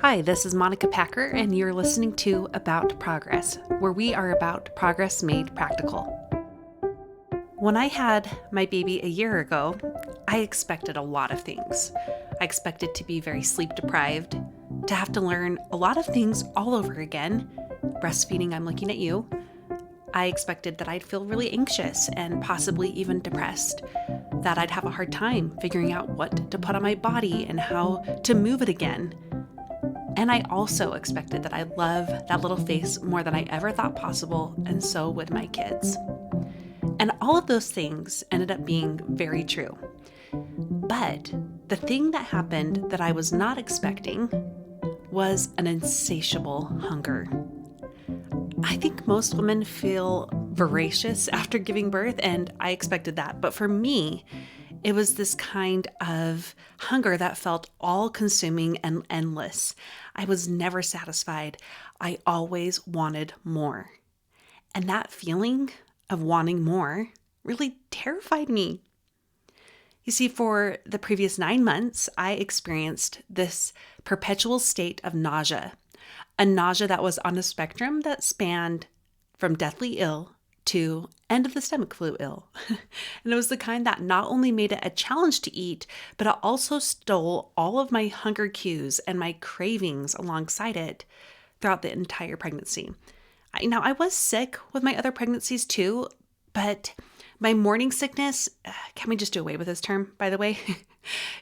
Hi, this is Monica Packer, and you're listening to About Progress, where we are about progress made practical. When I had my baby a year ago, I expected a lot of things. I expected to be very sleep deprived, to have to learn a lot of things all over again. Breastfeeding, I'm looking at you. I expected that I'd feel really anxious and possibly even depressed, that I'd have a hard time figuring out what to put on my body and how to move it again. And I also expected that I'd love that little face more than I ever thought possible, and so would my kids. And all of those things ended up being very true. But the thing that happened that I was not expecting was an insatiable hunger. I think most women feel voracious after giving birth, and I expected that. But for me, it was this kind of hunger that felt all-consuming and endless. I was never satisfied. I always wanted more. And that feeling of wanting more really terrified me. You see, for the previous 9 months, I experienced this perpetual state of nausea, a nausea that was on a spectrum that spanned from deathly ill to end of the stomach flu ill. And it was the kind that not only made it a challenge to eat, but it also stole all of my hunger cues and my cravings alongside it throughout the entire pregnancy. I was sick with my other pregnancies too, but my morning sickness, can we just do away with this term, by the way?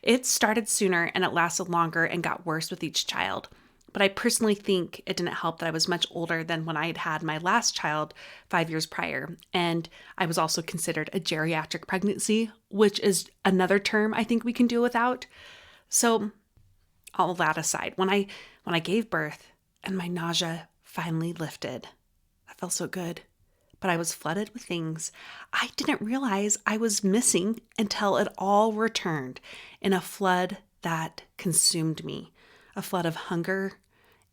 It started sooner and it lasted longer and got worse with each child. But I personally think it didn't help that I was much older than when I had had my last child 5 years prior. And I was also considered a geriatric pregnancy, which is another term I think we can do without. So all that aside, when I gave birth and my nausea finally lifted, that felt so good. But I was flooded with things I didn't realize I was missing until it all returned in a flood that consumed me. A flood of hunger,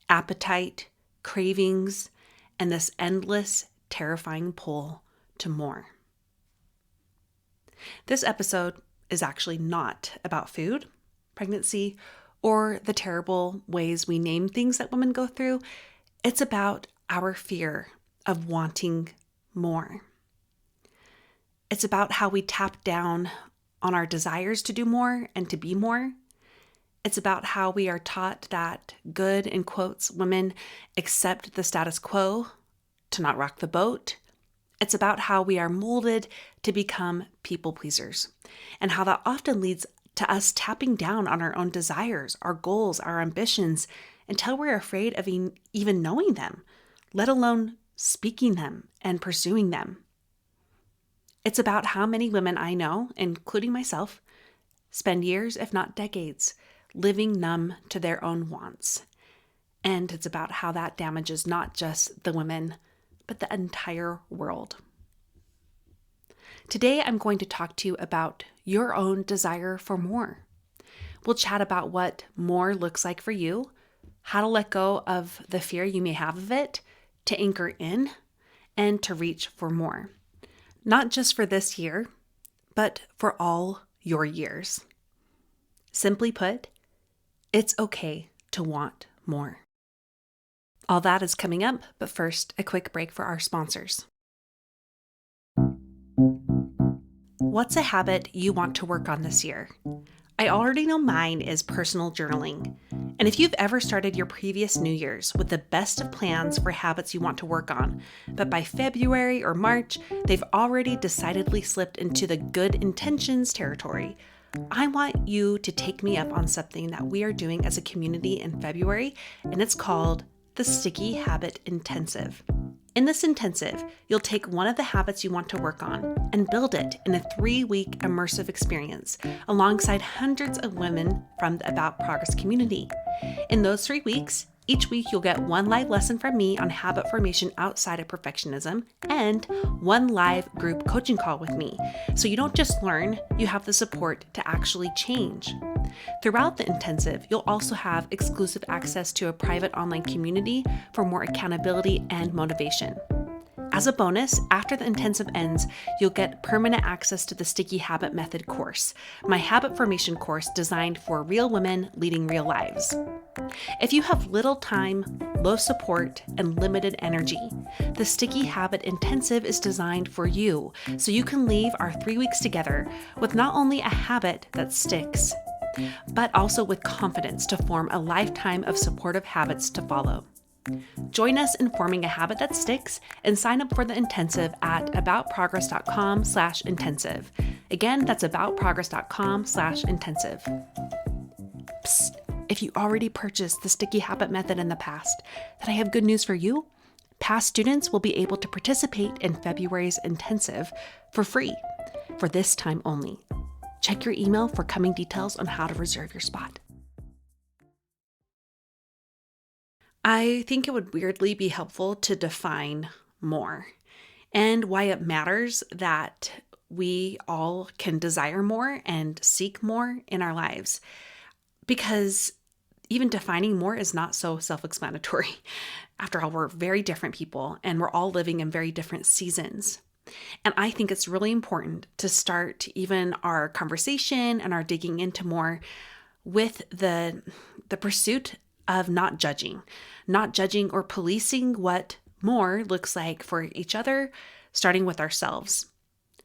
appetite, cravings, and this endless, terrifying pull to more. This episode is actually not about food, pregnancy, or the terrible ways we name things that women go through. It's about our fear of wanting more. It's about how we tap down on our desires to do more and to be more. It's about how we are taught that good, in quotes, women accept the status quo, to not rock the boat. It's about how we are molded to become people pleasers, and how that often leads to us tapping down on our own desires, our goals, our ambitions, until we're afraid of even knowing them, let alone speaking them and pursuing them. It's about how many women I know, including myself, spend years, if not decades, living numb to their own wants. And it's about how that damages not just the women, but the entire world. Today, I'm going to talk to you about your own desire for more. We'll chat about what more looks like for you, how to let go of the fear you may have of it, to anchor in, and to reach for more. Not just for this year, but for all your years. Simply put, it's okay to want more. All that is coming up, but first, a quick break for our sponsors. What's a habit you want to work on this year? I already know mine is personal journaling. And if you've ever started your previous New Year's with the best of plans for habits you want to work on, but by February or March, they've already decidedly slipped into the good intentions territory, I want you to take me up on something that we are doing as a community in February, and it's called the Sticky Habit Intensive. In this intensive, you'll take one of the habits you want to work on and build it in a 3-week immersive experience alongside hundreds of women from the About Progress community. In those 3 weeks, each week you'll get one live lesson from me on habit formation outside of perfectionism and one live group coaching call with me. So you don't just learn, you have the support to actually change. Throughout the intensive, you'll also have exclusive access to a private online community for more accountability and motivation. As a bonus, after the intensive ends, you'll get permanent access to the Sticky Habit Method course, my habit formation course designed for real women leading real lives. If you have little time, low support, and limited energy, the Sticky Habit Intensive is designed for you so you can leave our 3 weeks together with not only a habit that sticks, but also with confidence to form a lifetime of supportive habits to follow. Join us in forming a habit that sticks and sign up for the intensive at aboutprogress.com/intensive. Again, that's aboutprogress.com/intensive. Psst, if you already purchased the Sticky Habit Method in the past, then I have good news for you. Past students will be able to participate in February's intensive for free for this time only. Check your email for coming details on how to reserve your spot. I think it would weirdly be helpful to define more and why it matters that we all can desire more and seek more in our lives. Because even defining more is not so self-explanatory. After all, we're very different people and we're all living in very different seasons. And I think it's really important to start even our conversation and our digging into more with the pursuit of not judging or policing what more looks like for each other, starting with ourselves.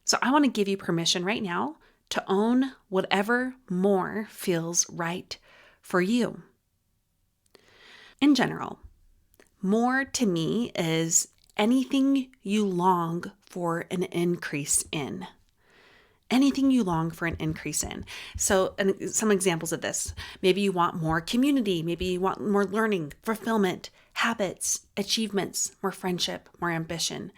So I want to give you permission right now to own whatever more feels right for you. In general, more to me is anything you long for an increase in. Anything you long for an increase in. So, some examples of this. Maybe you want more community. Maybe you want more learning, fulfillment, habits, achievements, more friendship, more ambition.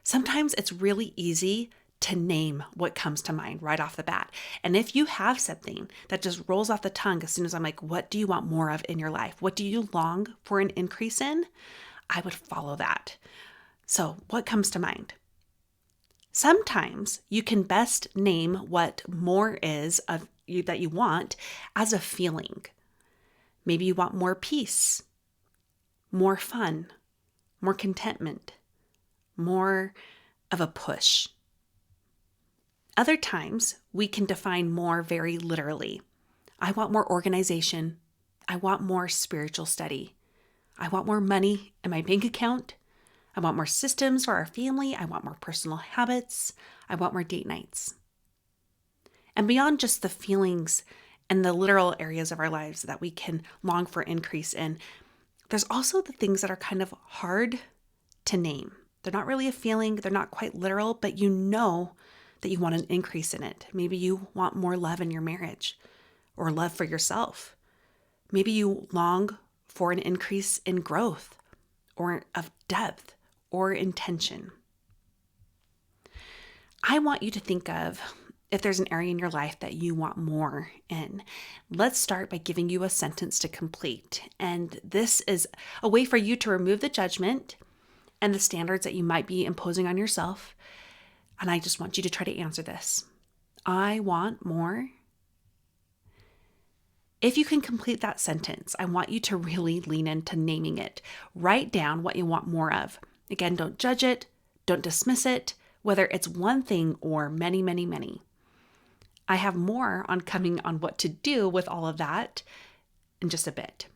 Sometimes it's really easy to name what comes to mind right off the bat. And if you have something that just rolls off the tongue as soon as I'm like, what do you want more of in your life? What do you long for an increase in? I would follow that. So, what comes to mind? Sometimes you can best name what more is of you that you want as a feeling. Maybe you want more peace, more fun, more contentment, more of a push. Other times we can define more very literally. I want more organization. I want more spiritual study. I want more money in my bank account. I want more systems for our family. I want more personal habits. I want more date nights. And beyond just the feelings and the literal areas of our lives that we can long for increase in, there's also the things that are kind of hard to name. They're not really a feeling. They're not quite literal, but you know that you want an increase in it. Maybe you want more love in your marriage or love for yourself. Maybe you long for an increase in growth or of depth or intention. I want you to think of if there's an area in your life that you want more in. Let's start by giving you a sentence to complete. And this is a way for you to remove the judgment and the standards that you might be imposing on yourself. And I just want you to try to answer this. I want more. If you can complete that sentence, I want you to really lean into naming it. Write down what you want more of. Again, don't judge it. Don't dismiss it, whether it's one thing or many, many, many. I have more on coming on what to do with all of that in just a bit.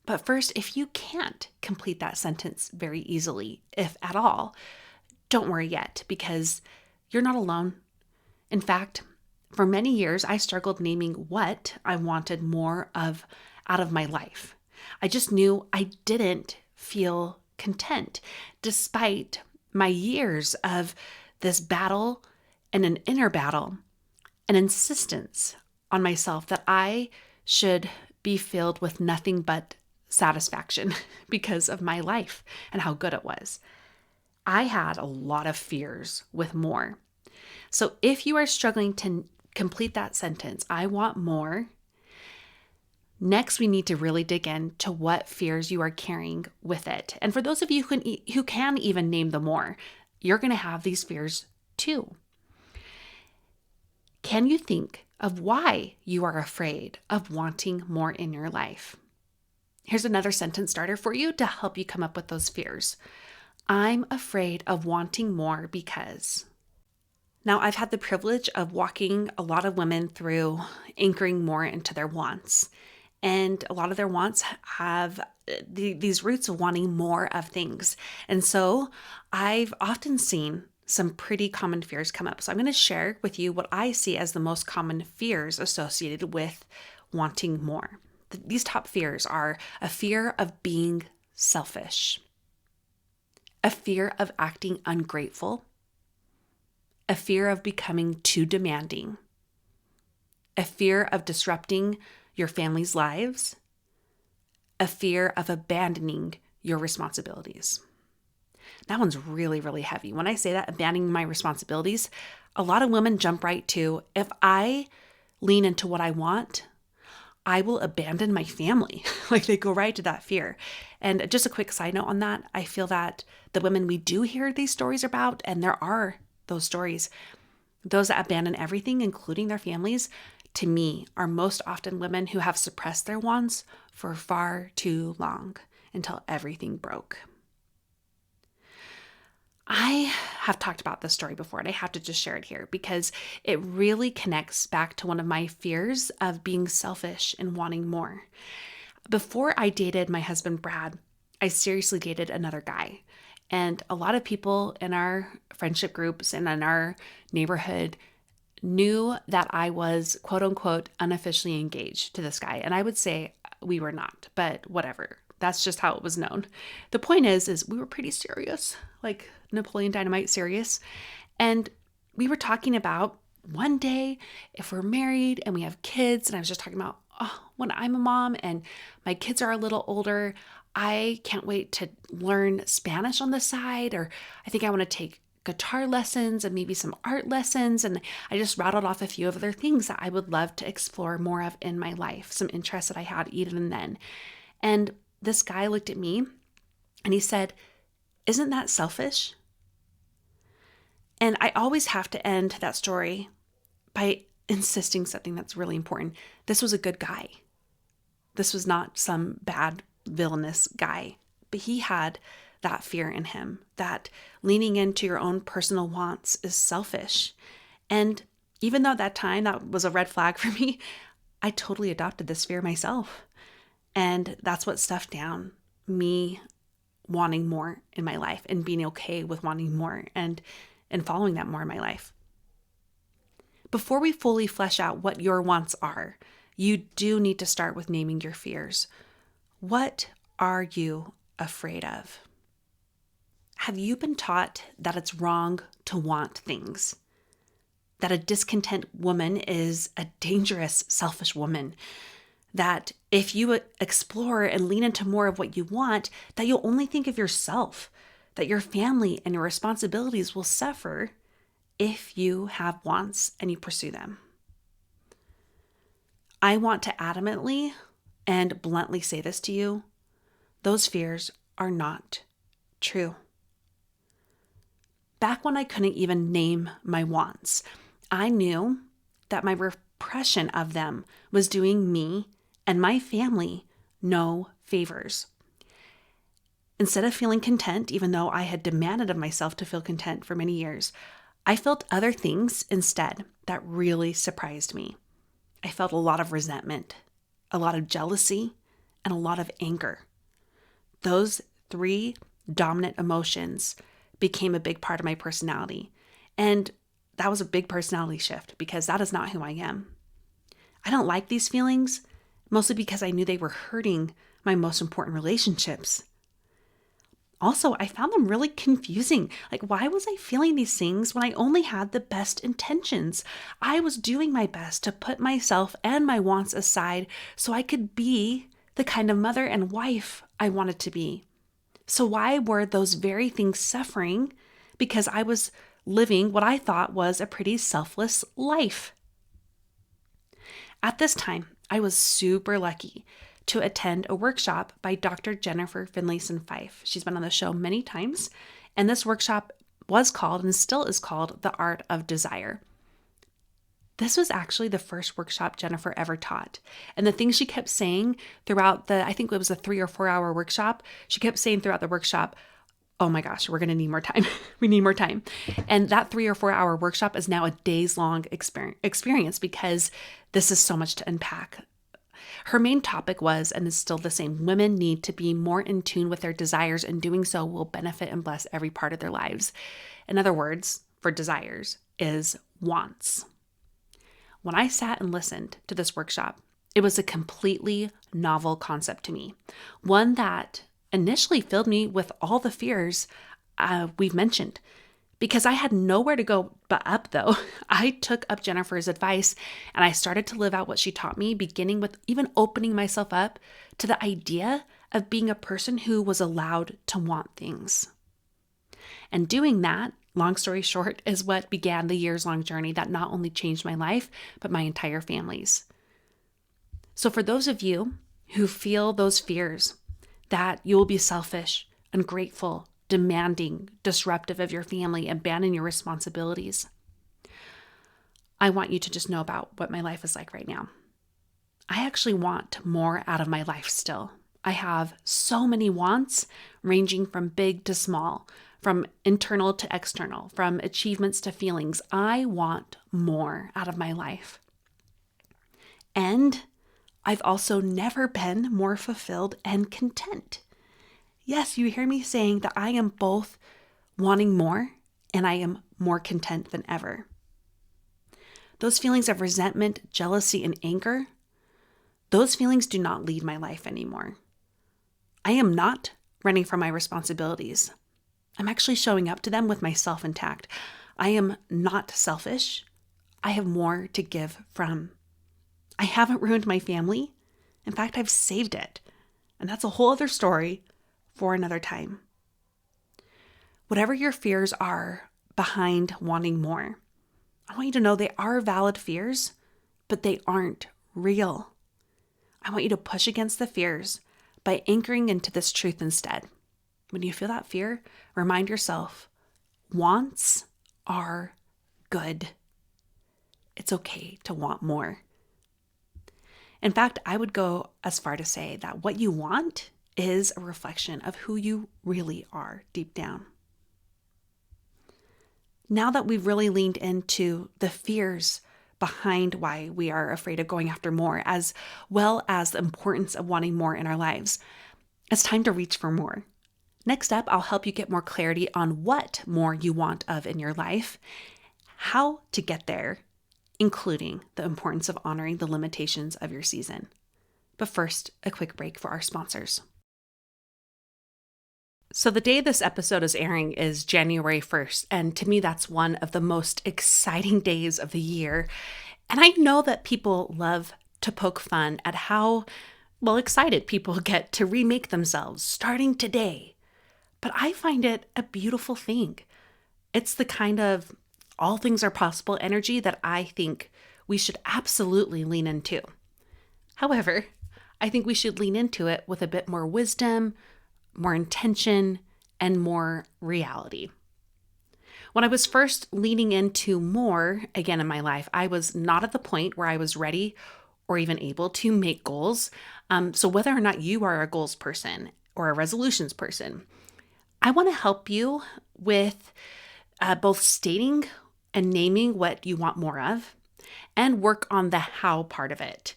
But first, if you can't complete that sentence very easily, if at all, don't worry yet because you're not alone. In fact, for many years, I struggled naming what I wanted more of out of my life. I just knew I didn't feel content despite my years of this battle and an inner battle, an insistence on myself that I should be filled with nothing but satisfaction because of my life and how good it was. I had a lot of fears with more. So if you are struggling to complete that sentence, I want more. Next, we need to really dig into what fears you are carrying with it. And for those of you who can even name the more, you're going to have these fears too. Can you think of why you are afraid of wanting more in your life? Here's another sentence starter for you to help you come up with those fears. I'm afraid of wanting more because. Now, I've had the privilege of walking a lot of women through anchoring more into their wants. And a lot of their wants have these roots of wanting more of things. And so I've often seen some pretty common fears come up. So I'm going to share with you what I see as the most common fears associated with wanting more. These top fears are a fear of being selfish, a fear of acting ungrateful, a fear of becoming too demanding, a fear of disrupting your family's lives, a fear of abandoning your responsibilities. That one's really, really heavy. When I say that, abandoning my responsibilities, a lot of women jump right to, if I lean into what I want, I will abandon my family. Like they go right to that fear. And just a quick side note on that, I feel that the women we do hear these stories about, and there are those stories, those that abandon everything, including their families, to me are most often women who have suppressed their wants for far too long until everything broke. I have talked about this story before, and I have to just share it here because it really connects back to one of my fears of being selfish and wanting more. Before I dated my husband, Brad, I seriously dated another guy. And a lot of people in our friendship groups and in our neighborhood knew that I was quote unquote unofficially engaged to this guy. And I would say we were not, but whatever. That's just how it was known. The point is we were pretty serious, like Napoleon Dynamite serious. And we were talking about one day, if we're married and we have kids, and I was just talking about, when I'm a mom and my kids are a little older, I can't wait to learn Spanish on the side, or I think I want to take guitar lessons and maybe some art lessons. And I just rattled off a few of other things that I would love to explore more of in my life, some interests that I had even then. And this guy looked at me and he said, "Isn't that selfish?" And I always have to end that story by insisting something that's really important. This was a good guy. This was not some bad, villainous guy, but he had that fear in him that leaning into your own personal wants is selfish. And even though at that time that was a red flag for me, I totally adopted this fear myself. And that's what stuffed down me wanting more in my life and being okay with wanting more and following that more in my life. Before we fully flesh out what your wants are, you do need to start with naming your fears. What are you afraid of? Have you been taught that it's wrong to want things? That a discontent woman is a dangerous, selfish woman? That if you explore and lean into more of what you want, that you'll only think of yourself, that your family and your responsibilities will suffer if you have wants and you pursue them? I want to adamantly and bluntly say this to you. Those fears are not true. Back when I couldn't even name my wants, I knew that my repression of them was doing me and my family no favors. Instead of feeling content, even though I had demanded of myself to feel content for many years, I felt other things instead that really surprised me. I felt a lot of resentment, a lot of jealousy, and a lot of anger. Those three dominant emotions became a big part of my personality. And that was a big personality shift because that is not who I am. I don't like these feelings, mostly because I knew they were hurting my most important relationships. Also, I found them really confusing. Like, why was I feeling these things when I only had the best intentions? I was doing my best to put myself and my wants aside so I could be the kind of mother and wife I wanted to be. So why were those very things suffering? Because I was living what I thought was a pretty selfless life. At this time, I was super lucky to attend a workshop by Dr. Jennifer Finlayson Fife. She's been on the show many times, and this workshop was called and still is called The Art of Desire. This was actually the first workshop Jennifer ever taught. And the things she kept saying throughout I think it was a 3 or 4 hour workshop, she kept saying throughout the workshop, oh my gosh, we're going to need more time. We need more time. And that 3 or 4 hour workshop is now a days long experience because this is so much to unpack. Her main topic was, and is still the same, women need to be more in tune with their desires, and doing so will benefit and bless every part of their lives. In other words, for desires is wants. When I sat and listened to this workshop, it was a completely novel concept to me, one that initially filled me with all the fears we've mentioned. Because I had nowhere to go but up, though, I took up Jennifer's advice and I started to live out what she taught me, beginning with even opening myself up to the idea of being a person who was allowed to want things. And doing that, long story short, is what began the years-long journey that not only changed my life, but my entire family's. So for those of you who feel those fears that you will be selfish, ungrateful, demanding, disruptive of your family, abandon your responsibilities, I want you to just know about what my life is like right now. I actually want more out of my life still. I have so many wants, ranging from big to small, from internal to external, from achievements to feelings. I want more out of my life. And I've also never been more fulfilled and content. Yes, you hear me saying that I am both wanting more and I am more content than ever. Those feelings of resentment, jealousy, and anger, those feelings do not lead my life anymore. I am not running from my responsibilities. I'm actually showing up to them with myself intact. I am not selfish. I have more to give from. I haven't ruined my family. In fact, I've saved it. And that's a whole other story for another time. Whatever your fears are behind wanting more, I want you to know they are valid fears, but they aren't real. I want you to push against the fears by anchoring into this truth instead. When you feel that fear, remind yourself, wants are good. It's okay to want more. In fact, I would go as far to say that what you want is a reflection of who you really are deep down. Now that we've really leaned into the fears behind why we are afraid of going after more, as well as the importance of wanting more in our lives, it's time to reach for more. Next up, I'll help you get more clarity on what more you want of in your life, how to get there, including the importance of honoring the limitations of your season. But first, a quick break for our sponsors. So the day this episode is airing is January 1st, and to me, that's one of the most exciting days of the year. And I know that people love to poke fun at how, excited people get to remake themselves starting today. But I find it a beautiful thing. It's the kind of all things are possible energy that I think we should absolutely lean into. However, I think we should lean into it with a bit more wisdom, more intention, and more reality. When I was first leaning into more again in my life, I was not at the point where I was ready or even able to make goals. So whether or not you are a goals person or a resolutions person, I want to help you with both stating and naming what you want more of and work on the how part of it.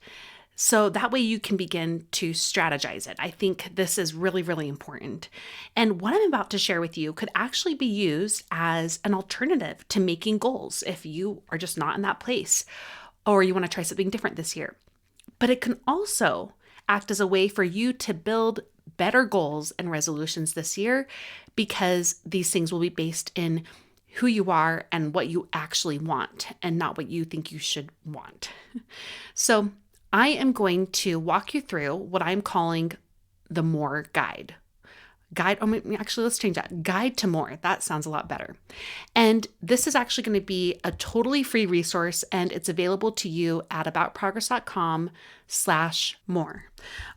So that way you can begin to strategize it. I think this is really, really important. And what I'm about to share with you could actually be used as an alternative to making goals if you are just not in that place or you want to try something different this year. But it can also act as a way for you to build better goals and resolutions this year because these things will be based in who you are and what you actually want and not what you think you should want. So I am going to walk you through what I'm calling the more guide. Let's change that. Guide to more. That sounds a lot better. And this is actually going to be a totally free resource, and it's available to you at aboutprogress.com/more.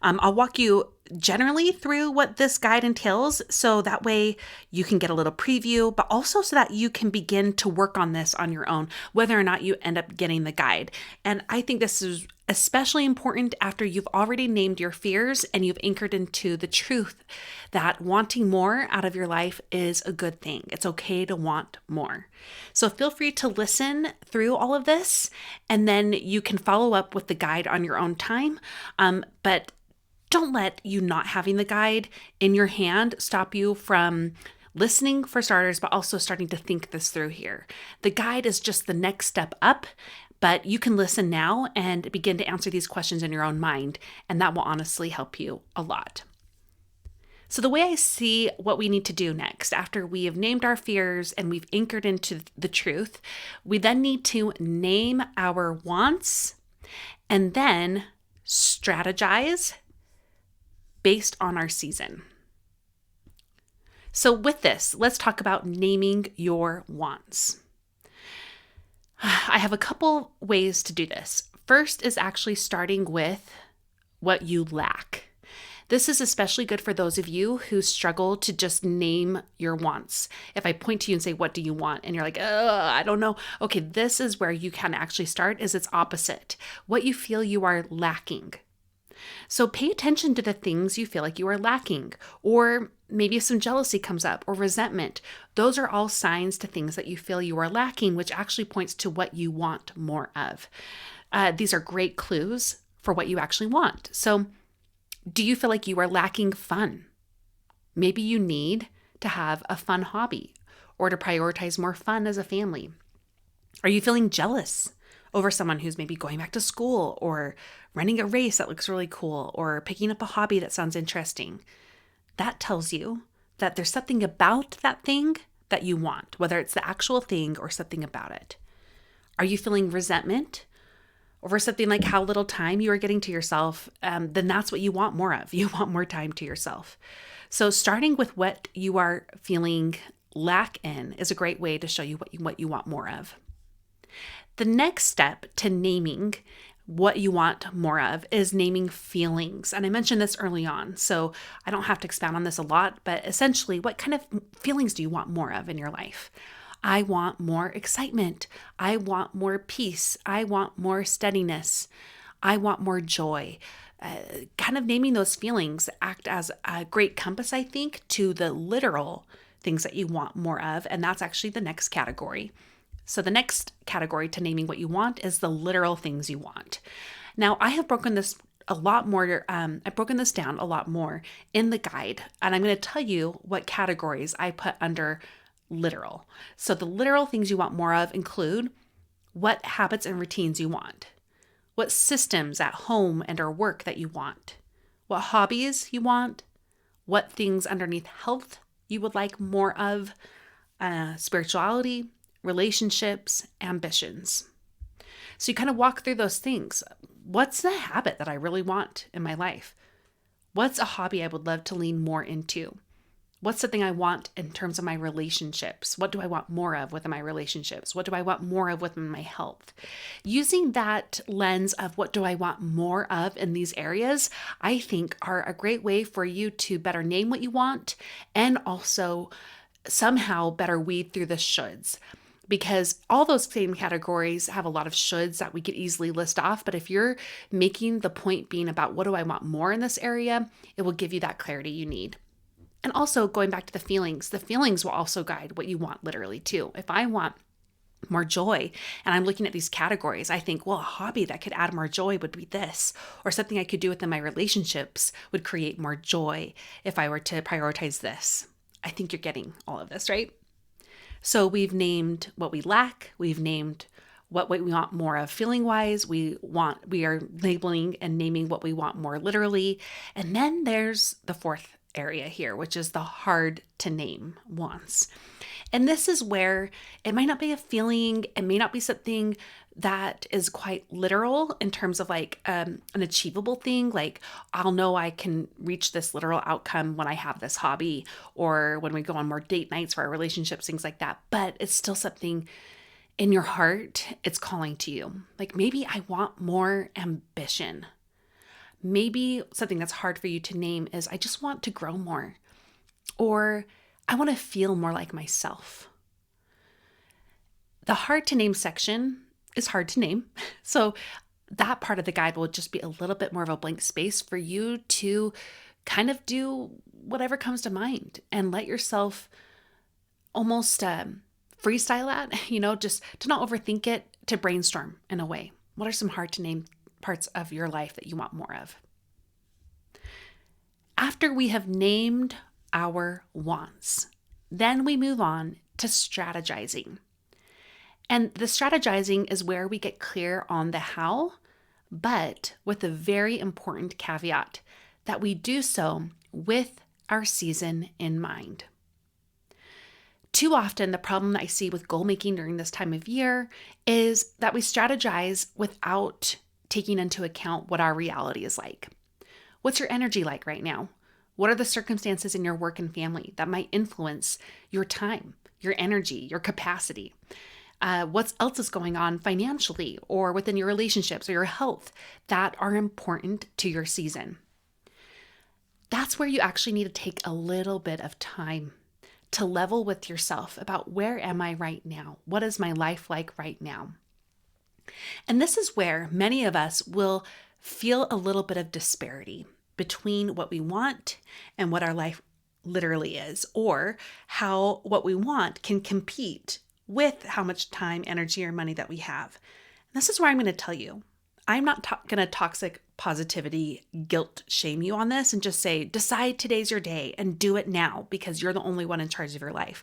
I'll walk you generally through what this guide entails so that way you can get a little preview, but also so that you can begin to work on this on your own, whether or not you end up getting the guide. And I think this is especially important after you've already named your fears and you've anchored into the truth that wanting more out of your life is a good thing. It's okay to want more. So feel free to listen through all of this, and then you can follow up with the guide on your own time. But don't let you not having the guide in your hand stop you from listening for starters, but also starting to think this through here. The guide is just the next step up, but you can listen now and begin to answer these questions in your own mind, and that will honestly help you a lot. So the way I see what we need to do next, after we have named our fears and we've anchored into the truth, we then need to name our wants and then strategize based on our season. So with this, let's talk about naming your wants. I have a couple ways to do this. First is actually starting with what you lack. This is especially good for those of you who struggle to just name your wants. If I point to you and say, what do you want? And you're like, I don't know. Okay, this is where you can actually start, is its opposite. What you feel you are lacking. So pay attention to the things you feel like you are lacking, or maybe some jealousy comes up or resentment. Those are all signs to things that you feel you are lacking, which actually points to what you want more of. These are great clues for what you actually want. So do you feel like you are lacking fun? Maybe you need to have a fun hobby or to prioritize more fun as a family. Are you feeling jealous over someone who's maybe going back to school or running a race that looks really cool or picking up a hobby that sounds interesting? That tells you that there's something about that thing that you want, whether it's the actual thing or something about it. Are you feeling resentment over something like how little time you are getting to yourself? Then that's what you want more of. You want more time to yourself. So starting with what you are feeling lack in is a great way to show you what you want more of. The next step to naming what you want more of is naming feelings. And I mentioned this early on, so I don't have to expound on this a lot, but essentially, what kind of feelings do you want more of in your life? I want more excitement. I want more peace. I want more steadiness. I want more joy. Kind of naming those feelings act as a great compass, I think, to the literal things that you want more of. And that's actually the next category. So the next category to naming what you want is the literal things you want. Now, I have broken this a lot more. I've broken this down a lot more in the guide, and I'm going to tell you what categories I put under literal. So the literal things you want more of include what habits and routines you want, what systems at home and or work that you want, what hobbies you want, what things underneath health you would like more of, spirituality, relationships, ambitions. So you kind of walk through those things. What's the habit that I really want in my life? What's a hobby I would love to lean more into? What's something I want in terms of my relationships? What do I want more of within my relationships? What do I want more of within my health? Using that lens of what do I want more of in these areas, I think are a great way for you to better name what you want and also somehow better weed through the shoulds. Because all those same categories have a lot of shoulds that we could easily list off. But if you're making the point being about what do I want more in this area, it will give you that clarity you need. And also going back to the feelings will also guide what you want literally too. If I want more joy and I'm looking at these categories, I think, well, a hobby that could add more joy would be this, or something I could do within my relationships would create more joy if I were to prioritize this. I think you're getting all of this, right? So we've named what we lack. We've named what we want more of feeling wise. We are labeling and naming what we want more literally. And then there's the fourth area here, which is the hard to name wants. And this is where it might not be a feeling, it may not be something that is quite literal in terms of like an achievable thing. Like I'll know I can reach this literal outcome when I have this hobby or when we go on more date nights for our relationships, things like that. But it's still something in your heart, it's calling to you. Like maybe I want more ambition. Maybe something that's hard for you to name is I just want to grow more, or I want to feel more like myself. The hard to name section is hard to name. So that part of the guide will just be a little bit more of a blank space for you to kind of do whatever comes to mind and let yourself almost freestyle at, just to not overthink it, to brainstorm in a way. What are some hard to name parts of your life that you want more of? After we have named our wants, then we move on to strategizing. And the strategizing is where we get clear on the how, but with a very important caveat that we do so with our season in mind. Too often, the problem that I see with goal making during this time of year is that we strategize without taking into account what our reality is like. What's your energy like right now? What are the circumstances in your work and family that might influence your time, your energy, your capacity? What else is going on financially or within your relationships or your health that are important to your season? That's where you actually need to take a little bit of time to level with yourself about where am I right now? What is my life like right now? And this is where many of us will feel a little bit of disparity between what we want and what our life literally is, or how what we want can compete with how much time, energy, or money that we have. And this is where I'm going to tell you, I'm not going to toxic positivity guilt shame you on this and just say, decide today's your day and do it now because you're the only one in charge of your life.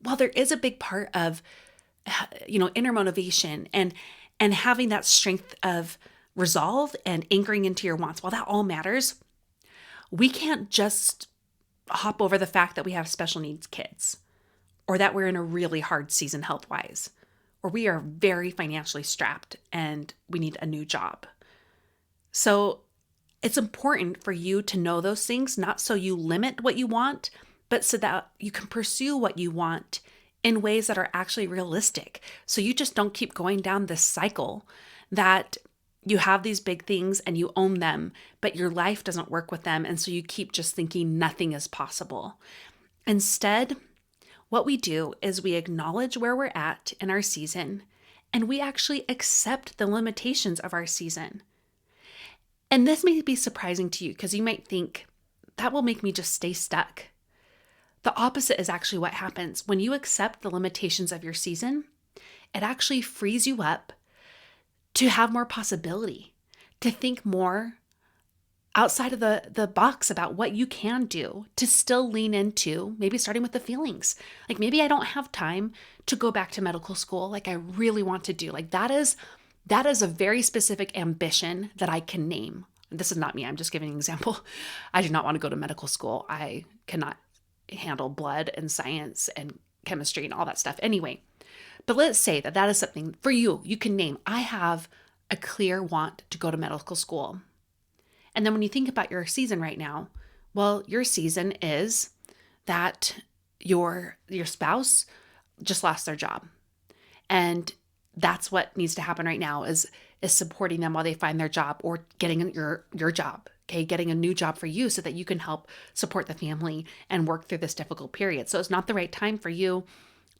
While there is a big part of, inner motivation and having that strength of resolve and anchoring into your wants, while that all matters, we can't just hop over the fact that we have special needs kids, or that we're in a really hard season health-wise, or we are very financially strapped and we need a new job. So it's important for you to know those things, not so you limit what you want, but so that you can pursue what you want in ways that are actually realistic. So you just don't keep going down this cycle that you have these big things and you own them, but your life doesn't work with them. And so you keep just thinking nothing is possible. Instead, what we do is we acknowledge where we're at in our season, and we actually accept the limitations of our season. And this may be surprising to you because you might think, that will make me just stay stuck. The opposite is actually what happens. When you accept the limitations of your season, it actually frees you up to have more possibility, to think more outside of the box about what you can do, to still lean into, maybe starting with the feelings. Like maybe I don't have time to go back to medical school like I really want to do. Like that is a very specific ambition that I can name. This is not me. I'm just giving an example. I do not want to go to medical school. I cannot handle blood and science and chemistry and all that stuff anyway. But let's say that is something for you. You can name, I have a clear want to go to medical school. And then when you think about your season right now, well, your season is that your spouse just lost their job. And that's what needs to happen right now is supporting them while they find their job or getting your job, okay? Getting a new job for you so that you can help support the family and work through this difficult period. So it's not the right time for you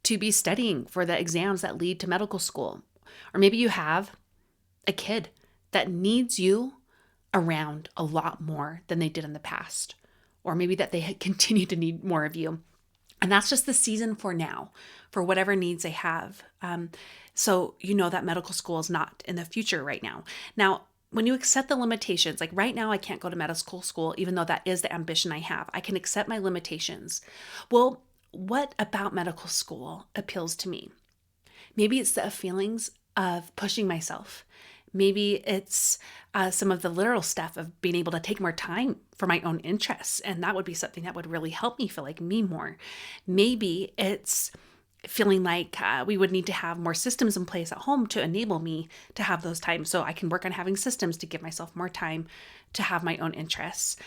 to be studying for the exams that lead to medical school. Or maybe you have a kid that needs you around a lot more than they did in the past, or maybe that they continue to need more of you. And that's just the season for now, for whatever needs they have. So you know that medical school is not in the future right now. Now, when you accept the limitations, like right now I can't go to medical school, even though that is the ambition I have, I can accept my limitations. Well, what about medical school appeals to me? Maybe it's the feelings of pushing myself. Maybe it's some of the literal stuff of being able to take more time for my own interests. And that would be something that would really help me feel like me more. Maybe it's feeling like we would need to have more systems in place at home to enable me to have those times so I can work on having systems to give myself more time to have my own interests.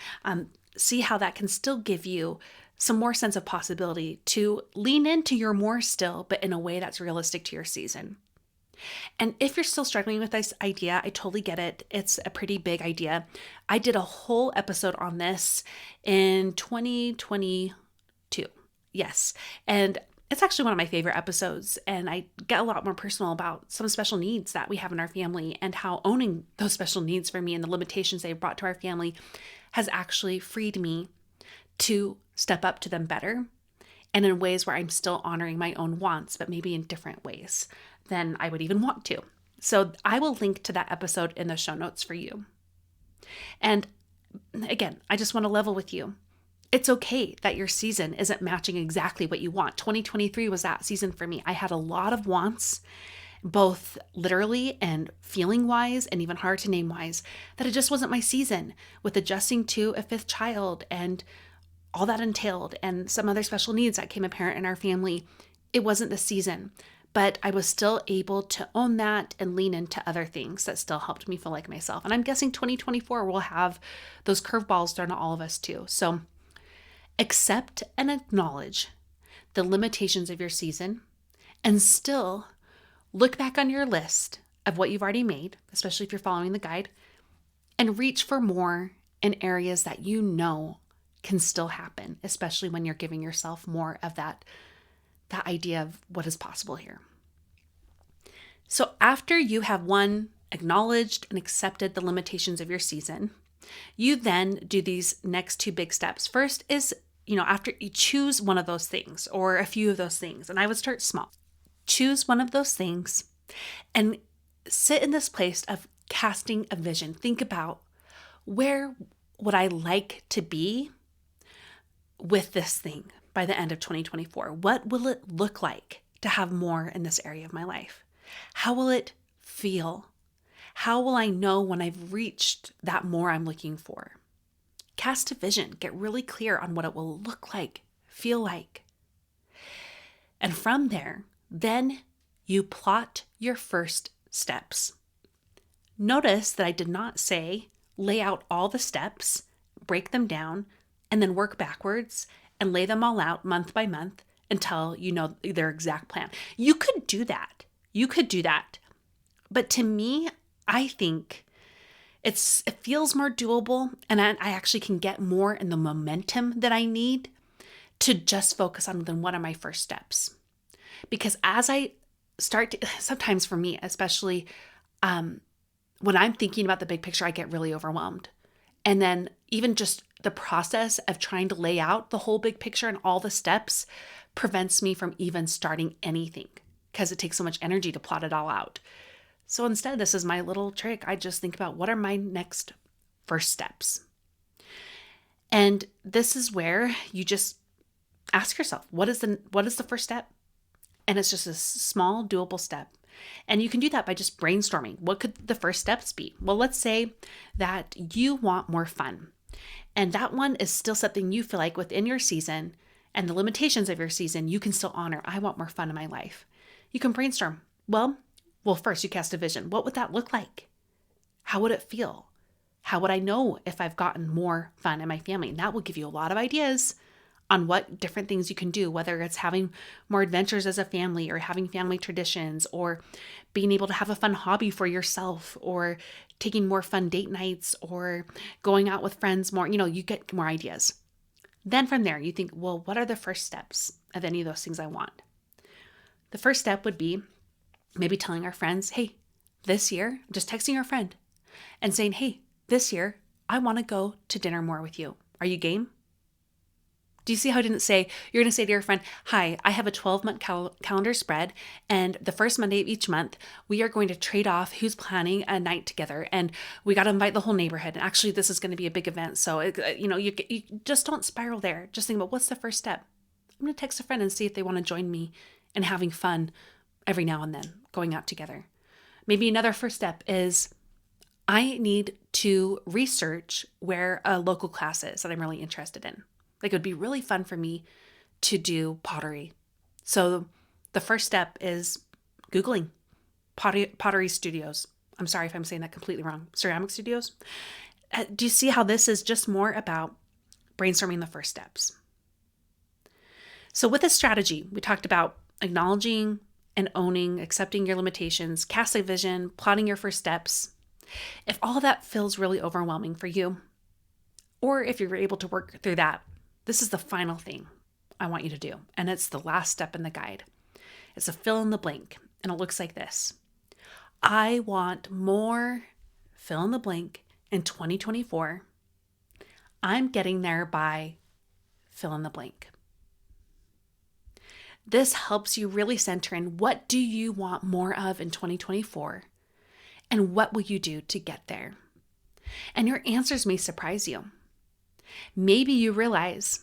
See how that can still give you some more sense of possibility to lean into your more still, but in a way that's realistic to your season. And if you're still struggling with this idea, I totally get it. It's a pretty big idea. I did a whole episode on this in 2022. Yes. And it's actually one of my favorite episodes. And I get a lot more personal about some special needs that we have in our family and how owning those special needs for me and the limitations they've brought to our family has actually freed me to step up to them better and in ways where I'm still honoring my own wants, but maybe in different ways than I would even want to. So I will link to that episode in the show notes for you. And again, I just want to level with you. It's okay that your season isn't matching exactly what you want. 2023 was that season for me. I had a lot of wants, both literally and feeling wise and even hard to name wise, that it just wasn't my season with adjusting to a fifth child and all that entailed and some other special needs that came apparent in our family. It wasn't the season, but I was still able to own that and lean into other things that still helped me feel like myself. And I'm guessing 2024 will have those curveballs thrown at all of us too. So accept and acknowledge the limitations of your season and still look back on your list of what you've already made, especially if you're following the guide, and reach for more in areas that you know can still happen, especially when you're giving yourself more of that idea of what is possible here. So after you have acknowledged and accepted the limitations of your season, you then do these next two big steps. First is, after you choose one of those things or a few of those things, and I would start small. Choose one of those things and sit in this place of casting a vision. Think about, where would I like to be with this thing by the end of 2024? What will it look like to have more in this area of my life? How will it feel? How will I know when I've reached that more I'm looking for? Cast a vision. Get really clear on what it will look like, feel like. And from there, then you plot your first steps. Notice that I did not say lay out all the steps, break them down, and then work backwards and lay them all out month by month until you know their exact plan. You could do that. But to me, I think it feels more doable, and I actually can get more in the momentum that I need to just focus on then what are my first steps. Because as I start to, sometimes for me, especially when I'm thinking about the big picture, I get really overwhelmed. And then even just the process of trying to lay out the whole big picture and all the steps prevents me from even starting anything because it takes so much energy to plot it all out. So instead, this is my little trick. I just think about what are my next first steps. And this is where you just ask yourself, what is the first step? And it's just a small, doable step. And you can do that by just brainstorming. What could the first steps be? Well, let's say that you want more fun. And that one is still something you feel like within your season and the limitations of your season, you can still honor. I want more fun in my life. You can brainstorm. Well, first you cast a vision. What would that look like? How would it feel? How would I know if I've gotten more fun in my family? And that will give you a lot of ideas on what different things you can do, whether it's having more adventures as a family or having family traditions or being able to have a fun hobby for yourself or taking more fun date nights or going out with friends more. You get more ideas. Then from there, you think, well, what are the first steps of any of those things I want? The first step would be maybe telling our friends, hey, this year, just texting our friend and saying, hey, this year, I want to go to dinner more with you. Are you game? Do you see how I didn't say, you're going to say to your friend, hi, I have a 12-month calendar spread, and the first Monday of each month, we are going to trade off who's planning a night together, and we got to invite the whole neighborhood. And actually, this is going to be a big event, so you just don't spiral there. Just think about what's the first step. I'm going to text a friend and see if they want to join me in having fun every now and then, going out together. Maybe another first step is I need to research where a local class is that I'm really interested in. Like, it would be really fun for me to do pottery. So the first step is Googling pottery studios. I'm sorry if I'm saying that completely wrong. Ceramic studios. Do you see how this is just more about brainstorming the first steps? So with this strategy, we talked about acknowledging and owning, accepting your limitations, casting a vision, plotting your first steps, if all of that feels really overwhelming for you, or if you're able to work through that, this is the final thing I want you to do. And it's the last step in the guide. It's a fill in the blank. And it looks like this. I want more fill in the blank in 2024. I'm getting there by fill in the blank. This helps you really center in what do you want more of in 2024 and what will you do to get there? And your answers may surprise you. Maybe you realize,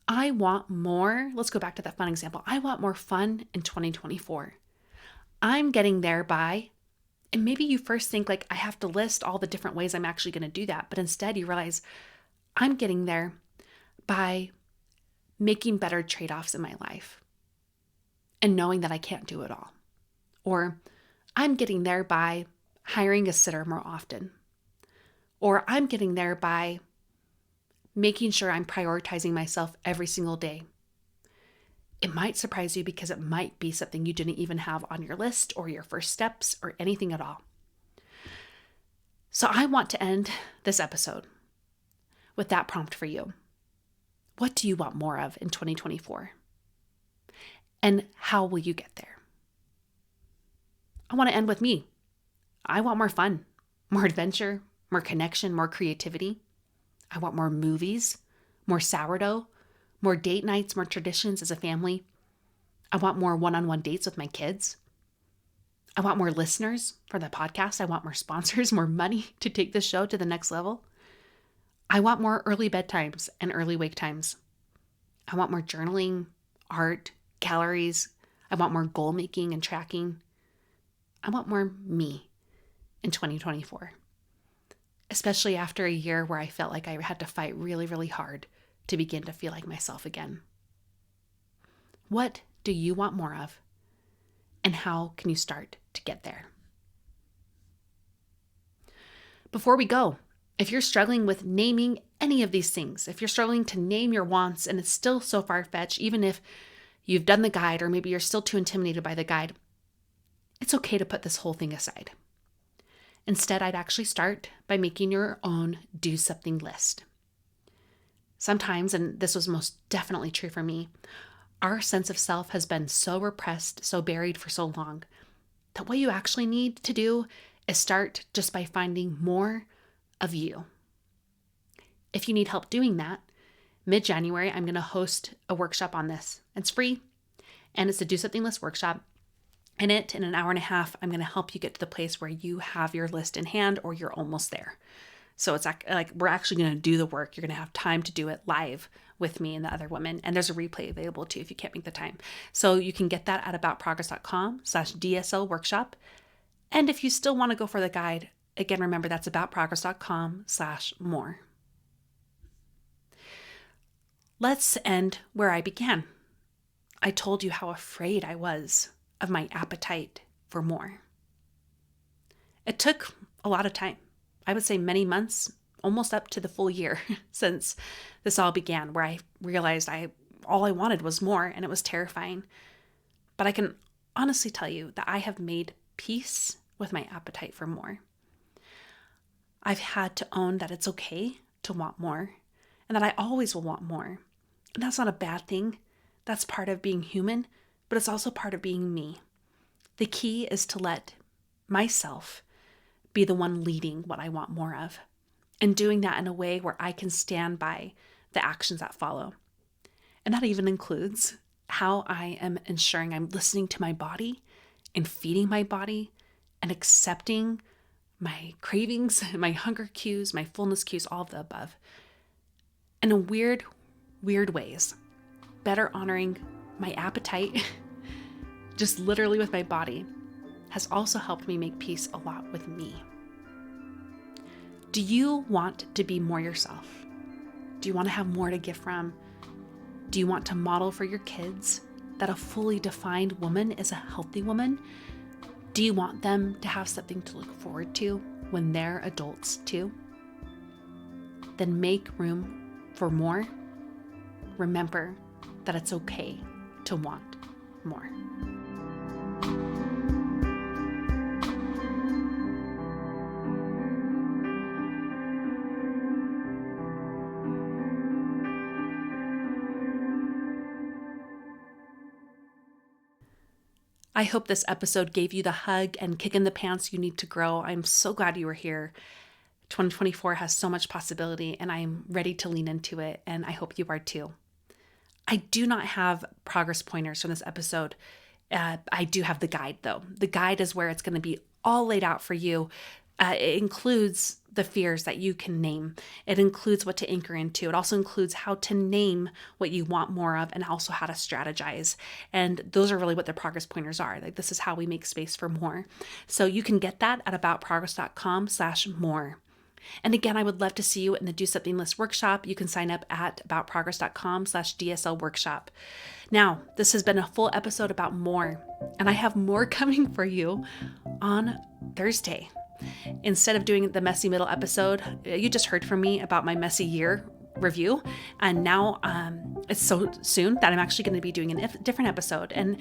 I want more. Let's go back to that fun example. I want more fun in 2024. I'm getting there by, and maybe you first think like, I have to list all the different ways I'm actually going to do that. But instead you realize I'm getting there by making better trade-offs in my life and knowing that I can't do it all. Or I'm getting there by hiring a sitter more often. Or I'm getting there by making sure I'm prioritizing myself every single day. It might surprise you because it might be something you didn't even have on your list or your first steps or anything at all. So I want to end this episode with that prompt for you. What do you want more of in 2024? And how will you get there? I want to end with me. I want more fun, more adventure, more connection, more creativity. I want more movies, more sourdough, more date nights, more traditions as a family. I want more one-on-one dates with my kids. I want more listeners for the podcast. I want more sponsors, more money to take this show to the next level. I want more early bedtimes and early wake times. I want more journaling, art, galleries. I want more goal making and tracking. I want more me in 2024, especially after a year where I felt like I had to fight really, really hard to begin to feel like myself again. What do you want more of? And how can you start to get there? Before we go, if you're struggling with naming any of these things, if you're struggling to name your wants and it's still so far-fetched, even if you've done the guide or maybe you're still too intimidated by the guide, it's okay to put this whole thing aside. Instead, I'd actually start by making your own do something list. Sometimes, and this was most definitely true for me, our sense of self has been so repressed, so buried for so long, that what you actually need to do is start just by finding more of you. If you need help doing that, mid-January, I'm going to host a workshop on this. It's free, and it's a do something list workshop. In an hour and a half, I'm going to help you get to the place where you have your list in hand or you're almost there. So it's like we're actually going to do the work. You're going to have time to do it live with me and the other women. And there's a replay available too if you can't make the time. So you can get that at aboutprogress.com/DSL workshop. And if you still want to go for the guide, again, remember that's aboutprogress.com/more. Let's end where I began. I told you how afraid I was of my appetite for more. It took a lot of time. I would say many months, almost up to the full year since this all began, where I realized all I wanted was more, and it was terrifying. But I can honestly tell you that I have made peace with my appetite for more. I've had to own that it's okay to want more, and that I always will want more. And that's not a bad thing. That's part of being human, but it's also part of being me. The key is to let myself be the one leading what I want more of, and doing that in a way where I can stand by the actions that follow. And that even includes how I am ensuring I'm listening to my body and feeding my body and accepting my cravings, my hunger cues, my fullness cues, all of the above. And in weird ways, better honoring my appetite, just literally with my body, has also helped me make peace a lot with me. Do you want to be more yourself? Do you want to have more to give from? Do you want to model for your kids that a fully defined woman is a healthy woman? Do you want them to have something to look forward to when they're adults too? Then make room for more. Remember that it's okay to want more. I hope this episode gave you the hug and kick in the pants you need to grow. I'm so glad you were here. 2024 has so much possibility, and I'm ready to lean into it, and I hope you are too. I do not have progress pointers from this episode. I do have the guide, though. The guide is where it's going to be all laid out for you. It includes the fears that you can name. It includes what to anchor into. It also includes how to name what you want more of and also how to strategize. And those are really what the progress pointers are. Like, this is how we make space for more. So you can get that at aboutprogress.com/more. And again, I would love to see you in the Do Something List workshop. You can sign up at aboutprogress.com/DSL workshop. Now, this has been a full episode about more, and I have more coming for you on Thursday. Instead of doing the messy middle episode, you just heard from me about my messy year review. And now it's so soon that I'm actually going to be doing a different episode. And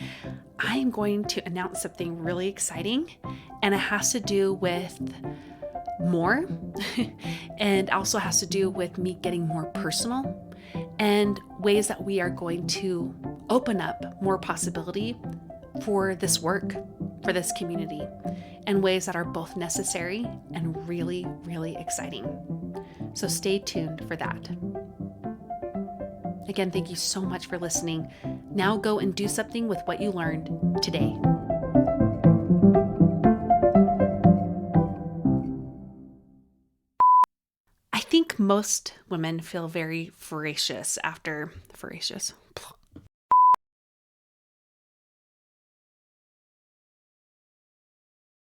I am going to announce something really exciting. And it has to do with more and also has to do with me getting more personal and ways that we are going to open up more possibility for this work, for this community, and ways that are both necessary and really, really exciting. So stay tuned for that. Again, thank you so much for listening. Now go and do something with what you learned today. I think most women feel very voracious after